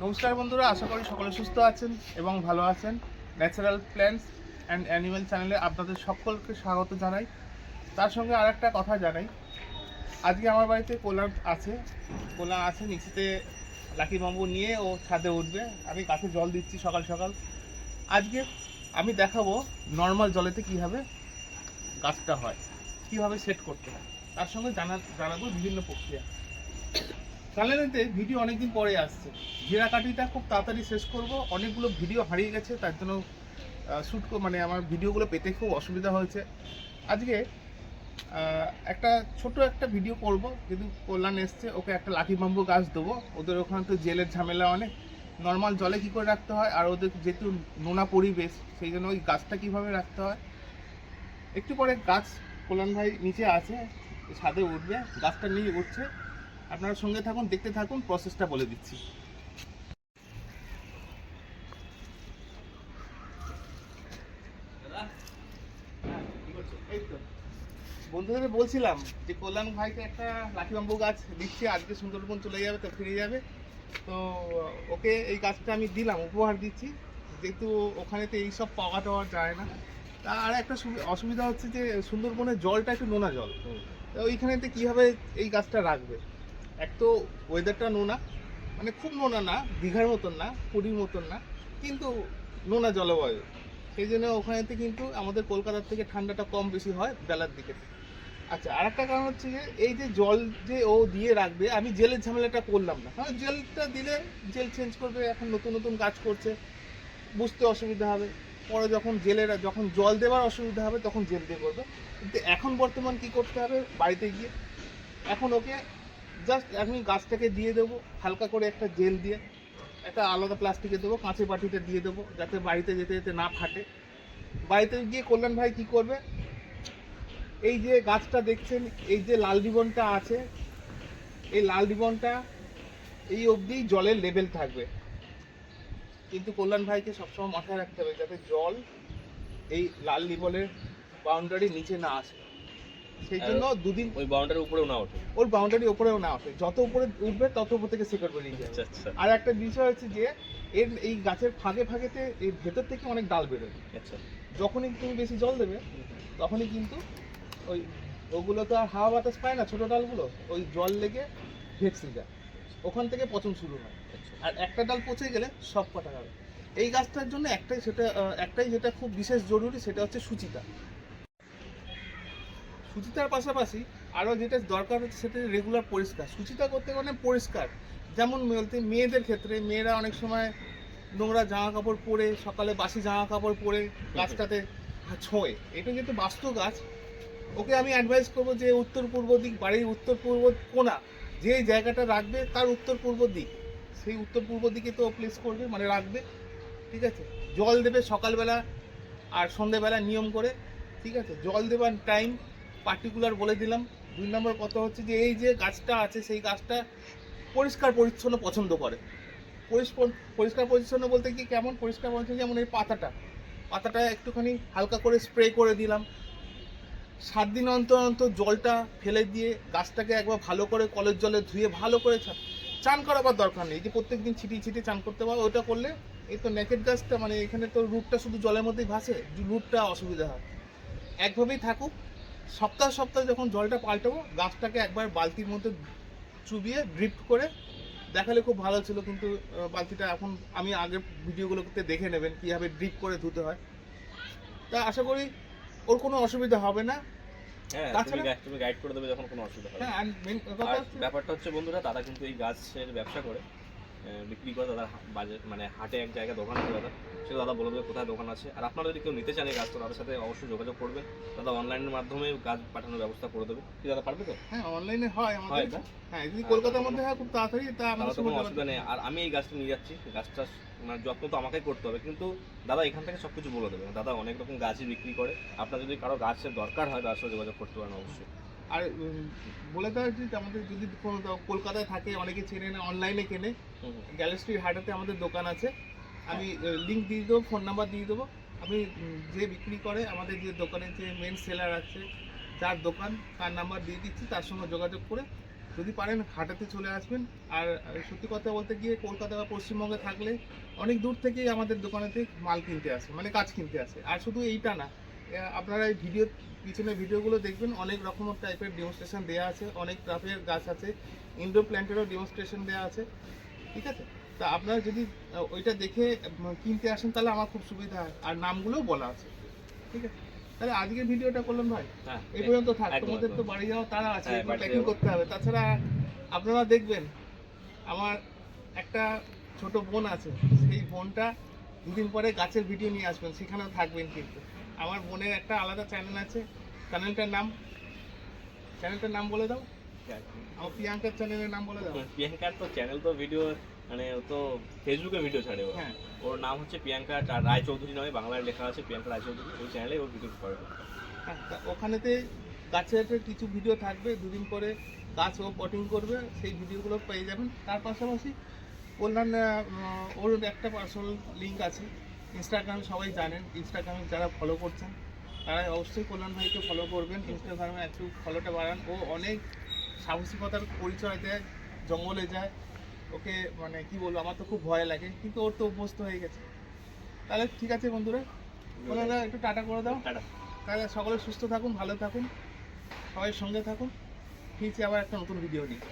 নমস্কার বন্ধুরা, আশা করি সকলে সুস্থ আছেন এবং ভালো আছেন। ন্যাচারাল প্ল্যান্টস অ্যান্ড অ্যানিমেল চ্যানেলে আপনাদের সকলকে স্বাগত জানাই। তার সঙ্গে আর একটা কথা জানাই, আজকে আমার বাড়িতে কোলা আছে নিচেতে লাকি বাম্বু নিয়ে ও ছাদে উঠবে। আমি গাছে জল দিচ্ছি সকাল সকাল। আজকে আমি দেখাবো নর্মাল জলেতে কীভাবে গাছটা হয়, কীভাবে সেট করতে হয়, তার সঙ্গে জানাবো বিভিন্ন প্রক্রিয়া। চ্যানেলেতে ভিডিও অনেকদিন পরে আসছে, ঘেরাকাটিটা খুব তাড়াতাড়ি শেষ করব। অনেকগুলো ভিডিও হারিয়ে গেছে, তার জন্য আমার ভিডিওগুলো পেতে খুব অসুবিধা হয়েছে। আজকে একটা ভিডিও করব, কিন্তু কল্যাণ এসছে, ওকে একটা লাকি বাম্বু গাছ দেবো। ওদের ওখানে তো জেলের ঝামেলা অনেক, নর্মাল জলে কী করে রাখতে হয়, আর ওদের যেহেতু নোনা পরিবেশ, সেই জন্য ওই গাছটা কীভাবে রাখতে হয়। একটু পরে গাছ কল্যাণ ভাই নিচে আছে, ছাদে উঠবে, গাছটা নিয়ে উঠছে। আপনারা সঙ্গে থাকুন, দেখতে থাকুন, প্রসেসটা বলে দিচ্ছি। এই তো বন্ধুদের বলছিলাম যে কল্যাণ ভাইকে একটা লাকি বাম্বু গাছ দিচ্ছি, আজকে সুন্দরবন চলে যাবে, তো ফিরে যাবে। তো ওকে এই গাছটা আমি দিলাম, উপহার দিচ্ছি, যেহেতু ওখানেতে এইসব পাওয়া টাওয়া যায় না। তা আর একটা অসুবিধা হচ্ছে যে সুন্দরবনের জলটা একটু নোনা জল, তো ওইখানেতে কীভাবে এই গাছটা রাখবে। এক তো ওয়েদারটা নোনা, মানে খুব নোনা না, দীঘার মতন না, পুরীর মতন না, কিন্তু নোনা জলবায়ু। সেই জন্য ওখানেতে কিন্তু আমাদের কলকাতার থেকে ঠান্ডাটা কম বেশি হয় বেলার দিকে। আচ্ছা, আর একটা কারণ হচ্ছে যে এই যে জল যে ও দিয়ে রাখবে, আমি জেলের ঝামেলাটা করলাম না, কারণ জেলটা দিলে জেল চেঞ্জ করবে, এখন নতুন নতুন কাজ করছে, বুঝতে অসুবিধা হবে। পরে যখন জল দেওয়ার অসুবিধা হবে তখন জেল দিয়ে করবে। কিন্তু এখন বর্তমান কি করতে হবে, বাড়িতে গিয়ে এখন ওকে জাস্ট আমি গাছটাকে দিয়ে দেবো হালকা করে একটা জেল দিয়ে, একটা আলাদা প্লাস্টিকে দেবো, কাঁচের বাটিতে দিয়ে দেবো, যাতে বাড়িতে যেতে যেতে না ফাটে। বাড়িতে গিয়ে কল্যাণ ভাই কী করবে, এই যে গাছটা দেখছেন, এই যে লাল রিবনটা আছে, এই লাল রিবনটা এই অবধি জলের লেভেল থাকবে। কিন্তু কল্যাণ ভাইকে সবসময় মাথায় রাখতে হবে যাতে জল এই লাল রিবনের বাউন্ডারির নিচে না আসে। সেই জন্য দুদিন ওই বাউন্ডারির উপরেও না ওঠে, ওর বাউন্ডারির উপরেও না ওঠে, যত উপরে উঠবে তত উপর থেকে শিকড় বেরিয়ে যায়। আচ্ছা। আর একটা বিষয় হচ্ছে যে এই গাছের ফাঁকেতে এর ভেতর থেকে অনেক ডাল বেরোয়। আচ্ছা, যখনই তুমি বেশি জল দেবে তখনই কিন্তু ওগুলো তো আর হাওয়া বাতাস পায় না, ছোটো ডালগুলো ওই জল লেগে ভেসে যায়, ওখান থেকে পচন শুরু হয়। আর একটা ডাল পচে গেলে সব কটা গেল। এই গাছটার জন্য একটাই যেটা খুব বিশেষ জরুরি, সেটা হচ্ছে সুচিতা। সুচিতার পাশাপাশি আরও যেটা দরকার হচ্ছে সেটা রেগুলার পরিষ্কার। সুচিতা করতে মানে পরিষ্কার, যেমন বলতে মেয়েদের ক্ষেত্রে, মেয়েরা অনেক সময় নোংরা জামা কাপড় পরে, সকালে বাসি জামা কাপড় পরে গাছটাতে ছোঁয়। এটা যেহেতু বাস্তু গাছ, ওকে আমি অ্যাডভাইস করবো যে উত্তর পূর্ব দিক, বাড়ির উত্তর পূর্ব কোণা, যে জায়গাটা রাখবে তার উত্তর পূর্ব দিক, সেই উত্তর পূর্ব দিকে তো প্লেস করবে, মানে রাখবে। ঠিক আছে, জল দেবে সকালবেলা আর সন্ধেবেলা নিয়ম করে। ঠিক আছে, জল দেবার টাইম পার্টিকুলার বলে দিলাম। 2 নম্বর কথা হচ্ছে যে এই যে গাছটা আছে, সেই গাছটা পরিষ্কার পরিচ্ছন্ন পছন্দ করে। পরিষ্কার পরিচ্ছন্ন বলতে কি, কেমন পরিষ্কার পরিচ্ছন্ন, যেমন এই পাতাটা একটুখানি হালকা করে স্প্রে করে দিলাম। 7 দিন অন্তর অন্তর জলটা ফেলে দিয়ে গাছটাকে একবার ভালো করে কলের জলে ধুয়ে ভালো করে চান করাবার দরকার নেই, যে প্রত্যেক দিন ছিটিয়ে চান করতে পারো। ওটা করলে এই তো নেকেড গাছটা, মানে এখানে তো রুটটা শুধু জলের মধ্যেই ভাসে, রুটটা অসুবিধা হয়। একভাবেই থাকুক। সপ্তাহে যখন জলটা পাল্টাবো, গাছটাকে একবার বালতির মধ্যে চুবিয়ে ড্রিপ করে দেখালে খুব ভালো ছিল, কিন্তু বালতিটা এখন আমি আগের ভিডিওগুলোতে দেখে নেবেন কীভাবে ড্রিপ করে ধুতে হয়। তা আশা করি ওর কোনো অসুবিধা হবে না। হ্যাঁ, তুমি গাইড করে দেবে যখন কোনো অসুবিধা হবে। হ্যাঁ, ব্যাপারটা হচ্ছে বন্ধুরা, দাদা কিন্তু এই গাছের ব্যবসা করে, বিক্রি করে। দাদার বাজার মানে হাটে এক জায়গায় দোকান আছে দাদা, সেটা দাদা বলে দেবে কোথায় দোকান আছে। আর আপনারা যদি কেউ নিতে চান এই গাছটা, তাদের সাথে অবশ্যই যোগাযোগ করবেন। দাদা অনলাইনের মাধ্যমে গাছ পাঠানোর ব্যবস্থা করে দেবে। কি দাদা পারবে তো? হ্যাঁ, অনলাইনে হয় আমাদের। হ্যাঁ, যদি কলকাতার মধ্যে হয় খুব তাড়াতাড়ি, তা আমাদের কোনো অসুবিধা নেই। আর আমি এই গাছটা নিয়ে যাচ্ছি, গাছটা মানে যত্ন তো আমাকেই করতে হবে, কিন্তু দাদা এখান থেকে সব কিছু বলে দেবে। দাদা অনেক রকম গাছই বিক্রি করে, আপনার যদি কারো গাছের দরকার হয় তার সাথে যোগাযোগ করতে পারেন অবশ্যই। আর বলে দেওয়া উচিত, আমাদের যদি কোনো কলকাতায় থাকে, অনেকে চেনে না, অনলাইনে কেনে, গ্যালি স্ট্রিট হাটাতে আমাদের দোকান আছে। আমি লিঙ্ক দিয়ে দেবো, ফোন নাম্বার দিয়ে দেবো। আমি যে বিক্রি করে, আমাদের যে দোকানের যে মেন সেলার আছে, যার দোকান, তার নাম্বার দিয়ে দিচ্ছি, তার সঙ্গে যোগাযোগ করে যদি পারেন হাটাতে চলে আসবেন। আর সত্যি কথা বলতে গিয়ে কলকাতা বা পশ্চিমবঙ্গে থাকলে অনেক দূর থেকেই আমাদের দোকানেতে মাল কিনতে আসে, মানে গাছ কিনতে আসে। আর শুধু এইটা না, আপনারা এই পিছনে ভিডিওগুলো দেখবেন, অনেক রকম টাইপের ডেমনস্ট্রেশন দেওয়া আছে, অনেক টাইপের গাছ আছে, ইনডোর প্ল্যান্টেরও ডেমনস্ট্রেশন দেওয়া আছে, ঠিক আছে? তা আপনারা যদি ওইটা দেখে কিনতে আসেন তাহলে আমার খুব সুবিধা হয়, আর নামগুলোও বলা আছে, ঠিক আছে? তাহলে আজকের ভিডিওটা করলাম ভাই, হ্যাঁ, এই পর্যন্ত থাক। একদম, তোমাদের তো একদম। বাড়ি যাওয়া তারা আছে, হ্যাঁ, বাড়িতে প্যাকিং যাবো। করতে হবে। তাছাড়া আপনারা দেখবেন আমার একটা ছোট বোন আছে, সেই বোনটা দুদিন পরে গাছের ভিডিও নিয়ে আসবেন, সেখানেও থাকবেন কিন্তু। আমার বোনের একটা আলাদা চ্যানেল আছে, চ্যানেলটার নাম বলে দাও। আমার প্রিয়াঙ্কার চ্যানেলের নাম বলে দাও। প্রিয়াঙ্কার তো চ্যানেল তো ভিডিও, মানে ও তো ফেসবুকে ভিডিও ছাড়ে ও। হ্যাঁ, ওর নাম হচ্ছে প্রিয়াঙ্কা রায়চৌধুরী নামে বাংলায় লেখা আছে, প্রিয়াঙ্কা রায়চৌধুরী। ওই চ্যানেলে ওর ভিডিও করে। হ্যাঁ, তা ওখানেতে গাছের কিছু ভিডিও থাকবে, দুদিন পরে গাছ ও পটিং করবে, সেই ভিডিওগুলো পেয়ে যাবেন। তার পাশাপাশি কল্যাণ ওর একটা পার্সোনাল লিঙ্ক আছে ইনস্টাগ্রামে, সবাই জানেন। ইনস্টাগ্রামে যারা ফলো করছেন তারা অবশ্যই কল্যাণ ভাইকে ফলো করবেন। ইনস্টাগ্রামে একটু ফলোটা বাড়ান। ও অনেক সাহসিকতার পরিচয় দেয়, জঙ্গলে যায়। ওকে মানে কি বলবো, আমার তো খুব ভয় লাগে, কিন্তু ওর তো অভ্যস্ত হয়ে গেছে। তাহলে ঠিক আছে বন্ধুরা, ওনারা একটু টাটা করে দাও। টাটা। তাহলে সকলে সুস্থ থাকুন, ভালো থাকুন, সবাই সঙ্গে থাকুন। ফিরছি আবার একটা নতুন ভিডিও নিয়ে।